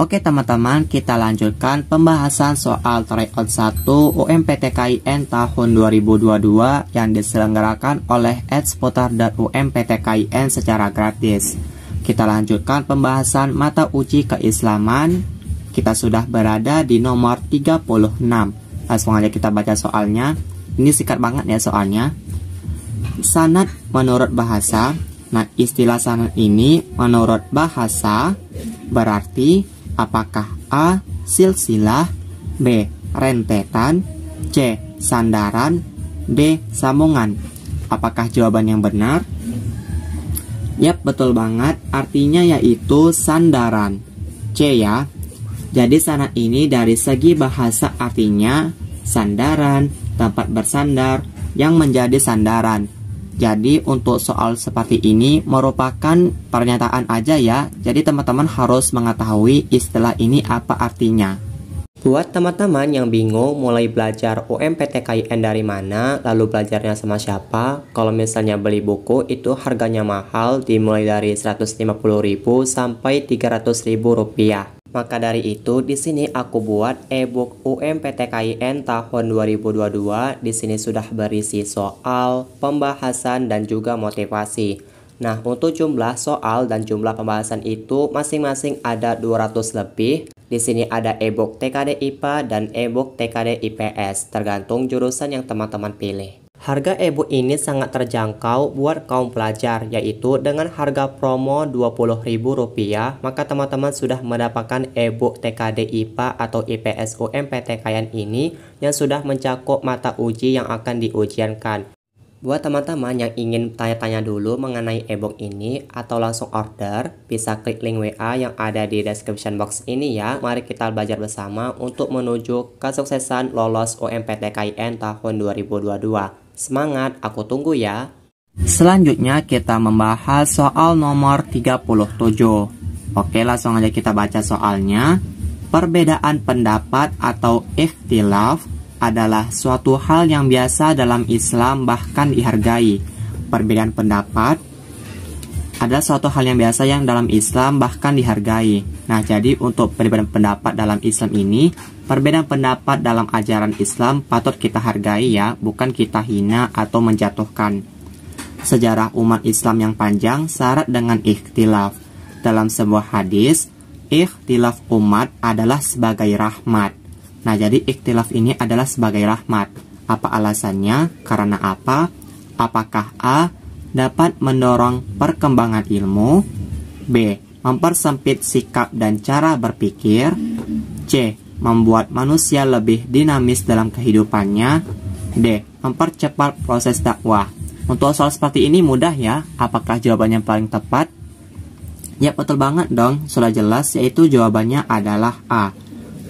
Oke teman-teman, kita lanjutkan pembahasan soal tryout 1 UMPTKIN tahun 2022 yang diselenggarakan oleh @seputar.umptkin secara gratis. Kita lanjutkan pembahasan mata uji keislaman. Kita sudah berada di nomor 36. Langsung aja kita baca soalnya. Ini singkat banget ya soalnya. Sanad menurut bahasa. Nah, istilah sanad ini menurut bahasa berarti apakah A. silsilah, B. rentetan, C. sandaran, D. sambungan. Apakah jawaban yang benar? Yap, betul banget. Artinya yaitu sandaran. C ya. Jadi sanad ini dari segi bahasa artinya sandaran, tempat bersandar yang menjadi sandaran. Jadi untuk soal seperti ini merupakan pernyataan aja ya. Jadi teman-teman harus mengetahui istilah ini apa artinya. Buat teman-teman yang bingung mulai belajar UMPTKIN dari mana, lalu belajarnya sama siapa, kalau misalnya beli buku itu harganya mahal, dimulai dari 150.000 sampai 300.000 rupiah. Maka dari itu di sini aku buat e-book UMPTKIN tahun 2022. Di sini sudah berisi soal, pembahasan dan juga motivasi. Nah, untuk jumlah soal dan jumlah pembahasan itu masing-masing ada 200 lebih. Di sini ada e-book TKD IPA dan e-book TKD IPS, tergantung jurusan yang teman-teman pilih. Harga e-book ini sangat terjangkau buat kaum pelajar, yaitu dengan harga promo Rp20.000, maka teman-teman sudah mendapatkan e-book TKD IPA atau IPS UMPTKIN ini yang sudah mencakup mata uji yang akan diujiankan. Buat teman-teman yang ingin tanya-tanya dulu mengenai e-book ini atau langsung order, bisa klik link WA yang ada di description box ini ya. Mari kita belajar bersama untuk menuju kesuksesan lolos UMPTKIN tahun 2022. Semangat, aku tunggu ya. Selanjutnya kita membahas soal nomor 37. Oke, langsung aja kita baca soalnya. Perbedaan pendapat atau ikhtilaf adalah suatu hal yang biasa dalam Islam bahkan dihargai. Perbedaan pendapat adalah suatu hal yang biasa yang dalam Islam bahkan dihargai. Nah, jadi untuk perbedaan pendapat dalam Islam ini, perbedaan pendapat dalam ajaran Islam patut kita hargai ya, bukan kita hina atau menjatuhkan. Sejarah umat Islam yang panjang syarat dengan ikhtilaf. Dalam sebuah hadis, ikhtilaf umat adalah sebagai rahmat. Nah, jadi ikhtilaf ini adalah sebagai rahmat. Apa alasannya? Karena apa? Apakah A. dapat mendorong perkembangan ilmu, B. mempersempit sikap dan cara berpikir, C. membuat manusia lebih dinamis dalam kehidupannya, D. mempercepat proses dakwah. Untuk soal seperti ini mudah ya. Apakah jawabannya paling tepat? Ya, betul banget dong. Sudah jelas, yaitu jawabannya adalah A.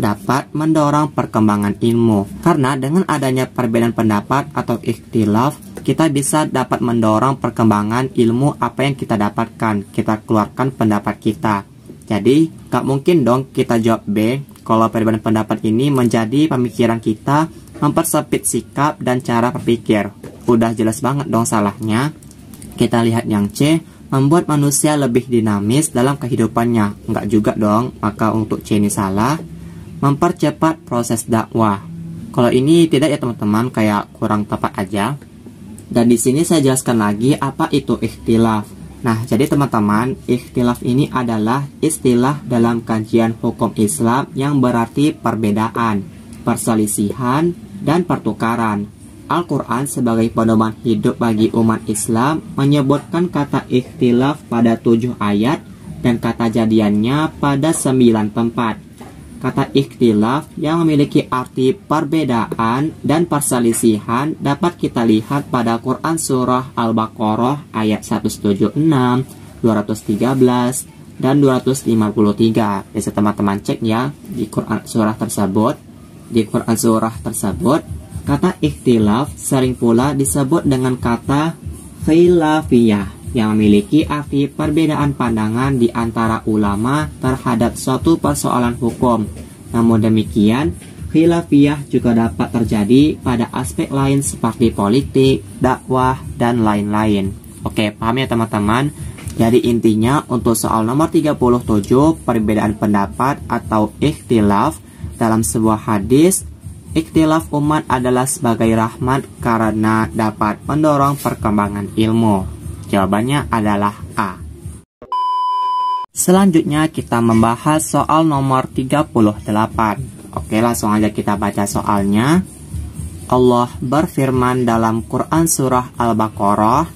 dapat mendorong perkembangan ilmu. Karena dengan adanya perbedaan pendapat atau ikhtilaf, kita bisa dapat mendorong perkembangan ilmu apa yang kita dapatkan. Kita keluarkan pendapat kita. Jadi, gak mungkin dong kita jawab B kalau perbedaan pendapat ini menjadi pemikiran kita mempersempit sikap dan cara berpikir. Udah jelas banget dong salahnya. Kita lihat yang C, membuat manusia lebih dinamis dalam kehidupannya. Enggak juga dong, maka untuk C ini salah. Mempercepat proses dakwah. Kalau ini tidak ya teman-teman, kayak kurang tepat aja. Dan di sini saya jelaskan lagi apa itu ikhtilaf. Nah, jadi teman-teman, ikhtilaf ini adalah istilah dalam kajian hukum Islam yang berarti perbedaan, perselisihan, dan pertukaran. Al-Quran sebagai pedoman hidup bagi umat Islam menyebutkan kata ikhtilaf pada 7 ayat dan kata jadiannya pada 9 tempat. Kata ikhtilaf yang memiliki arti perbedaan dan perselisihan dapat kita lihat pada Quran Surah Al-Baqarah ayat 176, 213, dan 253. Bisa teman-teman cek ya di Quran surah tersebut. Di Quran surah tersebut, kata ikhtilaf sering pula disebut dengan kata khilafiyah yang memiliki arti perbedaan pandangan di antara ulama terhadap suatu persoalan hukum. Namun demikian, khilafiyah juga dapat terjadi pada aspek lain seperti politik, dakwah, dan lain-lain. Oke, paham ya teman-teman? Jadi intinya untuk soal nomor 37, perbedaan pendapat atau ikhtilaf dalam sebuah hadis, ikhtilaf umat adalah sebagai rahmat karena dapat mendorong perkembangan ilmu. Jawabannya adalah A. Selanjutnya kita membahas soal nomor 38. Oke, langsung aja kita baca soalnya. Allah berfirman dalam Quran surah Al-Baqarah,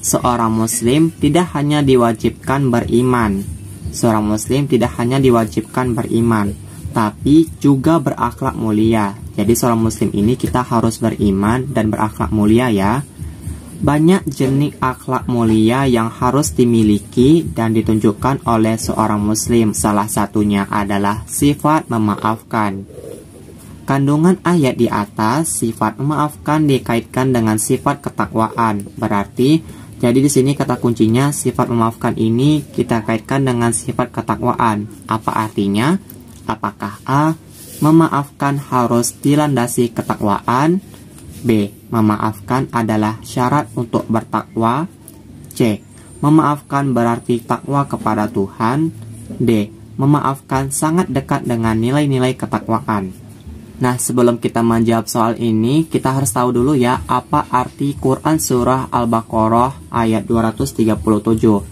seorang muslim tidak hanya diwajibkan beriman. Seorang muslim tidak hanya diwajibkan beriman, tapi juga berakhlak mulia. Jadi seorang muslim ini kita harus beriman dan berakhlak mulia ya. Banyak jenis akhlak mulia yang harus dimiliki dan ditunjukkan oleh seorang muslim. Salah satunya adalah sifat memaafkan. Kandungan ayat di atas, sifat memaafkan dikaitkan dengan sifat ketakwaan. Berarti jadi di sini kata kuncinya sifat memaafkan ini kita kaitkan dengan sifat ketakwaan. Apa artinya? Apakah A, memaafkan harus dilandasi ketakwaan? B, memaafkan adalah syarat untuk bertakwa? C, memaafkan berarti takwa kepada Tuhan? D, memaafkan sangat dekat dengan nilai-nilai ketakwaan. Nah, sebelum kita menjawab soal ini, kita harus tahu dulu ya, apa arti Quran Surah Al-Baqarah ayat 237.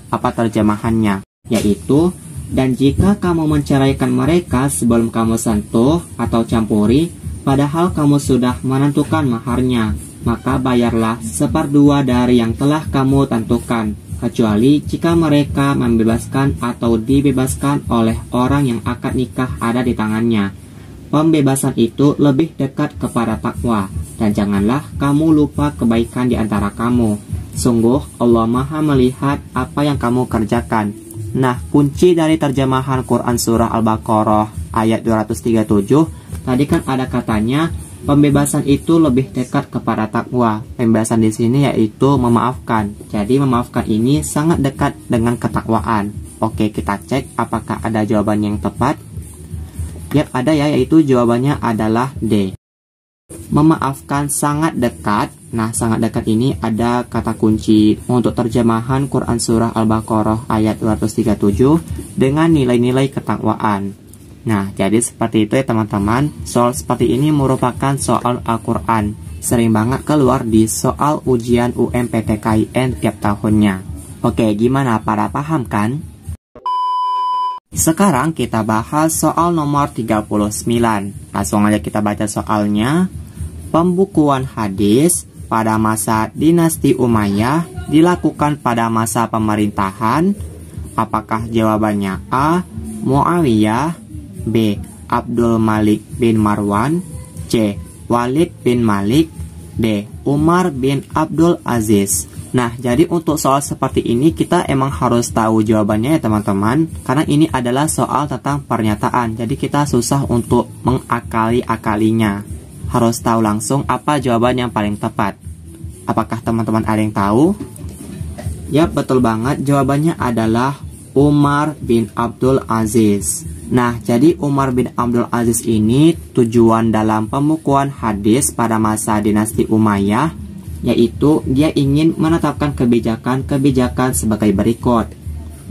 Apa terjemahannya? Yaitu, dan jika kamu menceraikan mereka sebelum kamu sentuh atau campuri, padahal kamu sudah menentukan maharnya, maka bayarlah 1/2 dari yang telah kamu tentukan, kecuali jika mereka membebaskan atau dibebaskan oleh orang yang akad nikah ada di tangannya. Pembebasan itu lebih dekat kepada takwa, dan janganlah kamu lupa kebaikan di antara kamu. Sungguh Allah Maha melihat apa yang kamu kerjakan. Nah, kunci dari terjemahan Quran Surah Al-Baqarah ayat 237, tadi kan ada katanya pembebasan itu lebih dekat kepada takwa. Pembebasan di sini yaitu memaafkan. Jadi memaafkan ini sangat dekat dengan ketakwaan. Oke, kita cek apakah ada jawaban yang tepat. Yap, ada ya, yaitu jawabannya adalah D. Memaafkan sangat dekat. Nah, sangat dekat ini ada kata kunci untuk terjemahan Quran Surah Al-Baqarah ayat 237 dengan nilai-nilai ketakwaan. Nah, jadi seperti itu ya teman-teman. Soal seperti ini merupakan soal Al-Quran. Sering banget keluar di soal ujian UMPTKIN tiap tahunnya. Oke, gimana, para paham kan? Sekarang kita bahas soal nomor 39. Langsung aja kita baca soalnya. Pembukuan hadis pada masa dinasti Umayyah dilakukan pada masa pemerintahan. Apakah jawabannya A, Muawiyah, B, Abdul Malik bin Marwan, C, Walid bin Malik, D, Umar bin Abdul Aziz. Nah, jadi untuk soal seperti ini kita emang harus tahu jawabannya ya teman-teman, karena ini adalah soal tentang pernyataan. Jadi kita susah untuk mengakali-akalinya. Harus tahu langsung apa jawaban yang paling tepat. Apakah teman-teman ada yang tahu? Ya, betul banget, jawabannya adalah Umar bin Abdul Aziz. Nah, jadi Umar bin Abdul Aziz ini tujuan dalam pembukuan hadis pada masa dinasti Umayyah, yaitu dia ingin menetapkan kebijakan-kebijakan sebagai berikut.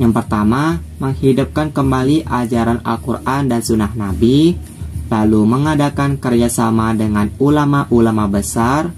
Yang pertama, menghidupkan kembali ajaran Al-Quran dan Sunnah Nabi, lalu mengadakan kerjasama dengan ulama-ulama besar,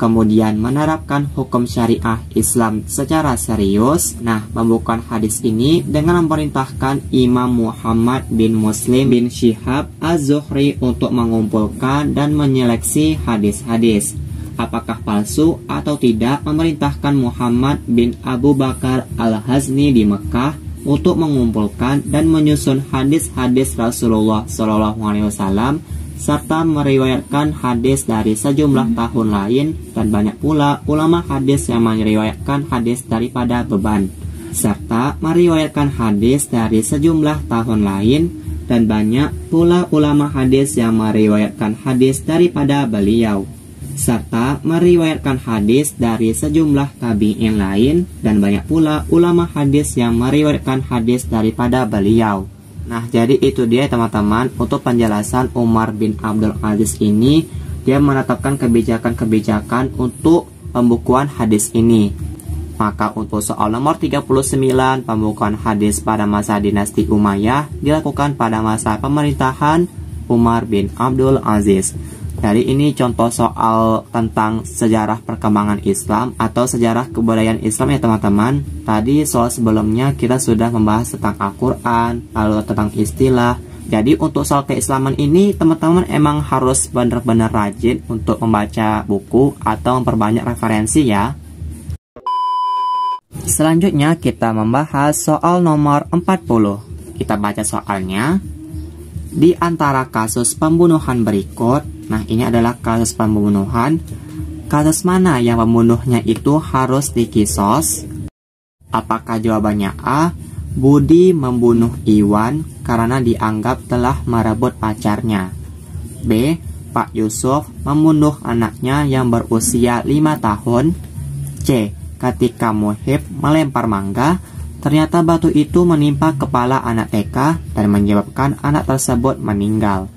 kemudian menerapkan hukum syariah Islam secara serius. Nah, pembukuan hadis ini dengan memerintahkan Imam Muhammad bin Muslim bin Syihab Az-Zuhri untuk mengumpulkan dan menyeleksi hadis-hadis. Apakah palsu atau tidak, memerintahkan Muhammad bin Abu Bakar Al-Hazni di Mekah untuk mengumpulkan dan menyusun hadis-hadis Rasulullah SAW, serta meriwayatkan hadis dari sejumlah tahun lain, dan banyak pula ulama hadis yang meriwayatkan hadis daripada beban, serta meriwayatkan hadis dari sejumlah tahun lain, dan banyak pula ulama hadis yang meriwayatkan hadis daripada beliau, serta meriwayatkan hadis dari sejumlah tabi'in lain, dan banyak pula ulama hadis yang meriwayatkan hadis daripada beliau. Nah, jadi itu dia teman-teman untuk penjelasan Umar bin Abdul Aziz ini. Dia menetapkan kebijakan-kebijakan untuk pembukuan hadis ini. Maka untuk soal nomor 39, pembukaan hadis pada masa dinasti Umayyah dilakukan pada masa pemerintahan Umar bin Abdul Aziz. Jadi ini contoh soal tentang sejarah perkembangan Islam atau sejarah kebudayaan Islam ya teman-teman. Tadi soal sebelumnya kita sudah membahas tentang Al-Quran, lalu tentang istilah. Jadi untuk soal keislaman ini teman-teman emang harus benar-benar rajin untuk membaca buku atau memperbanyak referensi ya. Selanjutnya kita membahas soal nomor 40. Kita baca soalnya. Di antara kasus pembunuhan berikut, nah ini adalah kasus pembunuhan. Kasus mana yang pembunuhnya itu harus dikisos? Apakah jawabannya A. Budi membunuh Iwan karena dianggap telah merebut pacarnya. B. Pak Yusuf membunuh anaknya yang berusia 5 tahun. C. Ketika Muhib melempar mangga, ternyata batu itu menimpa kepala anak TK dan menyebabkan anak tersebut meninggal.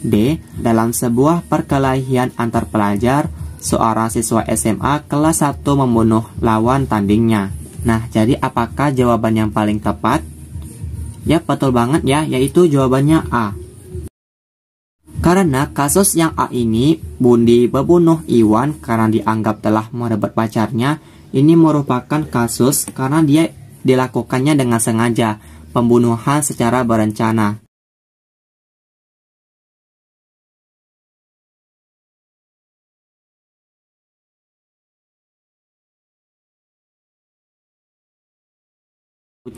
D. Dalam sebuah perkelahian antar pelajar, seorang siswa SMA kelas 1 membunuh lawan tandingnya. Nah, jadi apakah jawaban yang paling tepat? Ya, betul banget ya, yaitu jawabannya A. Karena kasus yang A ini, Budi membunuh Iwan karena dianggap telah merebut pacarnya, ini merupakan kasus karena dia dilakukannya dengan sengaja, pembunuhan secara berencana.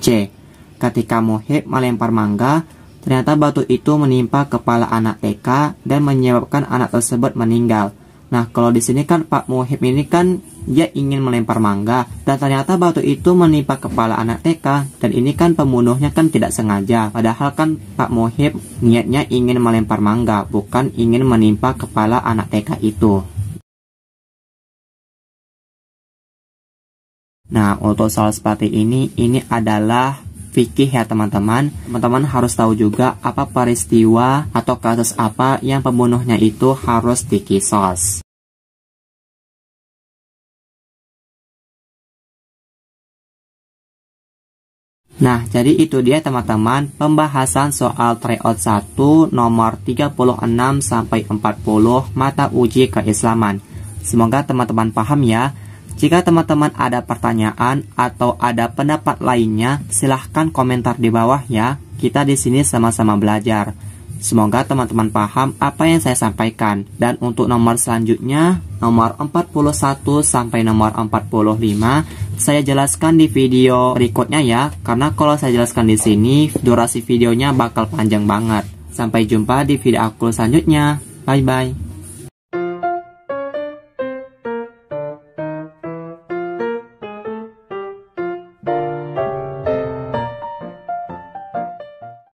C. Ketika Muhib melempar mangga, ternyata batu itu menimpa kepala anak TK dan menyebabkan anak tersebut meninggal. Nah, kalau di sini kan Pak Muhib ini kan dia ingin melempar mangga dan ternyata batu itu menimpa kepala anak TK dan ini kan pembunuhnya kan tidak sengaja. Padahal kan Pak Muhib niatnya ingin melempar mangga, bukan ingin menimpa kepala anak TK itu. Nah, untuk soal seperti ini adalah fikih ya teman-teman. Teman-teman harus tahu juga apa peristiwa atau kasus apa yang pembunuhnya itu harus dikisos. Nah, jadi itu dia teman-teman pembahasan soal tryout 1 nomor 36 sampai 40 mata uji keislaman. Semoga teman-teman paham ya. Jika teman-teman ada pertanyaan atau ada pendapat lainnya, silahkan komentar di bawah ya. Kita di sini sama-sama belajar. Semoga teman-teman paham apa yang saya sampaikan. Dan untuk nomor selanjutnya, nomor 41 sampai nomor 45, saya jelaskan di video berikutnya ya. Karena kalau saya jelaskan di sini, durasi videonya bakal panjang banget. Sampai jumpa di video aku selanjutnya. Bye-bye.